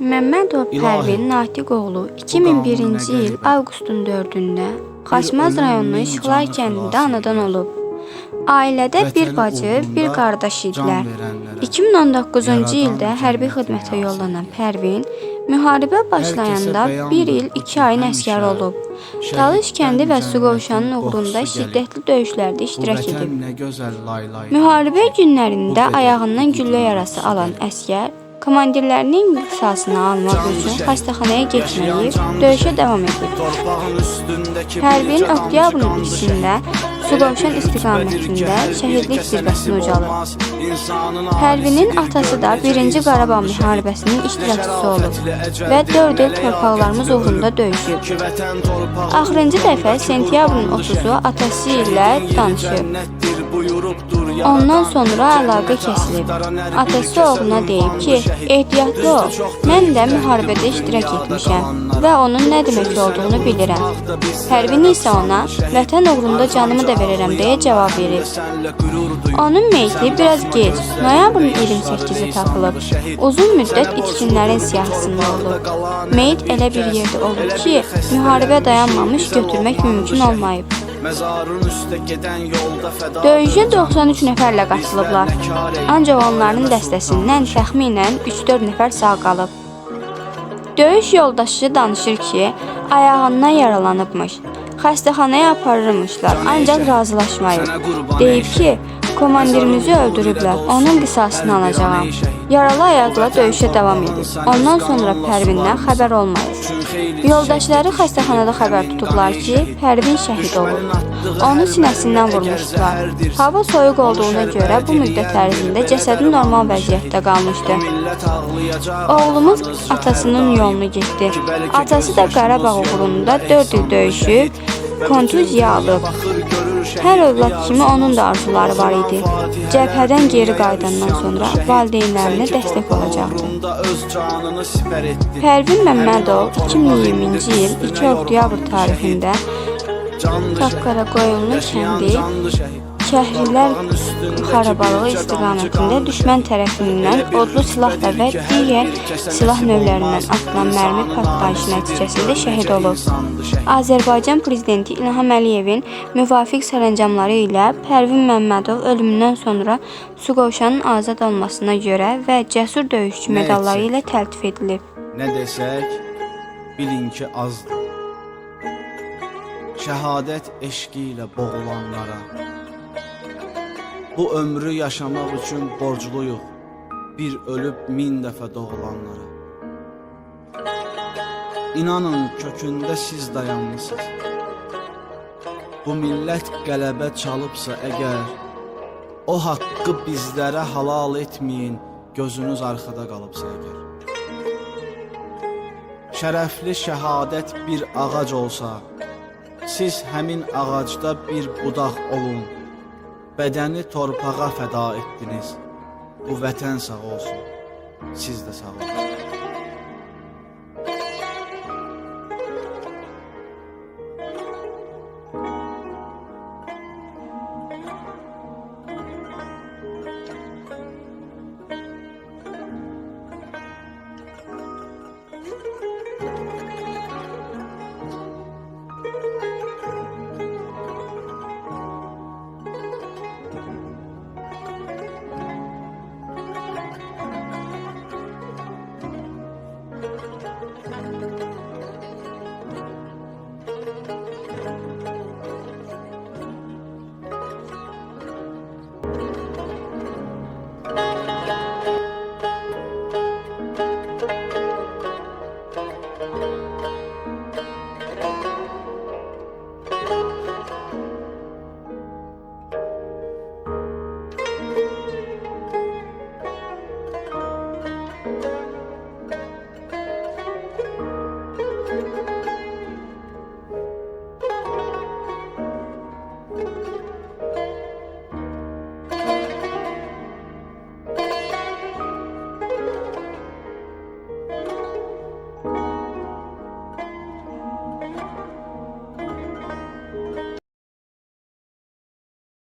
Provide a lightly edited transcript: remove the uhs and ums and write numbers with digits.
Məmmədov Pərvin Natiqoğlu 2001-ci il avqustun 4-də Xaçmaz rayonunun Şıxlar kəndində anadan olub. Ailədə bir bacı, bir qardaş idilər. 2019-cu ildə hərbi xidmətə yollanan Pərvin, müharibə başlayanda 1 il 2 ayın əsgəri olub. Talış kəndi və Suqovuşanın uğrunda şiddətli döyüşlərdə iştirak edib. Müharibə günlərində ayağından güllə yarası alan əsgər, komandirlərinin qisasını almaq üçün xəstəxanaya getməyib, döyüşə davam edib. Pərvin oktyabrın 2-də Suqovuşan istiqamətində şəhidlik zirvəsini ucalıb. Pərvinin atası da 1-ci Qarabağ müharibəsinin iştirakçısı olub və 4 il torpaqlarımız uğrunda döyüşüb. Axırıncı dəfə sentyabrın 30-u atası ilə danışıb. Ondan sonra əlaqə kəsilib. Atası oğluna deyib ki, ehtiyatlı ol, mən də müharibədə iştirak etmişəm və onun nə demək olduğunu bilirəm. Pərvin isə ona, vətən uğrunda canımı da verərəm deyə cavab verib. Onun meyti biraz gec, noyabrın 28-i tapılıb. Uzun müddət itkinlərin siyahısında olub. Meyit elə bir yerdə olub ki, müharibə dayanmamış götürmək mümkün olmayıb. Döyüşə 93 nəfərlə qatılıblar, ancaq onların dəstəsindən təxminən 3-4 nəfər sağ qalıb. Döyüş yoldaşı danışır ki, ayağından yaralanıbmış, xəstəxanaya aparırmışlar, ancaq razılaşmayıb. Deyib ki, komandirimizi öldürüblər, onun qisasını alacağam. Yaralı ayaqla döyüşə davam edib. Ondan sonra Pərvindən xəbər olmayıb. Yoldaşları xəstəxanada xəbər tutublar ki, Pərvin şəhid olub. Onu sinəsindən vurmuşdular. Hava soyuq olduğuna görə bu müddət ərzində cəsədi normal vəziyyətdə qalmışdı. Oğlumuz atasının yolunu getdi. Atası da Qarabağ uğrunda 4 il döyüşüb, kontuziya alıb. Hər övlad kimi onun da arzuları var idi. Cəbhədən geri qayıdandan sonra valideynlərinə dəstək olacaqdı. Pərvin Məmmədov 2020-ci il 2 oktyabr tarixində Tapqaraqoyunlu kəndi Kəhrilər xarabalığı istiqamətində düşmən tərəfindən odlu silahla və digər silah növlərindən atılan mərmi partlayışı nəticəsində şəhid olub. Azərbaycan Prezidenti İlham Əliyevin müvafiq sərəncamları ilə Pərvin Məmmədov ölümündən sonra Suqovuşanın azad olmasına görə və cəsur döyüşçü medalları ilə təltif edilib. Nə desək, bilin ki azdır. Şəhadət eşqi ilə boğulanlara, bu ömrü yaşamaq üçün borcluyuq, bir ölüb 1000 dəfə doğulanlara. İnanın kökündə siz dayanmısınız. Bu millət qələbə çalıbsa əgər, o haqqı bizlərə halal etməyin, gözünüz arxada qalıbsa əgər. Şərəfli şəhadət bir ağac olsa, siz həmin ağacda bir budaq olun. Bədəni torpağa fəda etdiniz. Bu vətən sağ olsun, siz də sağ olun.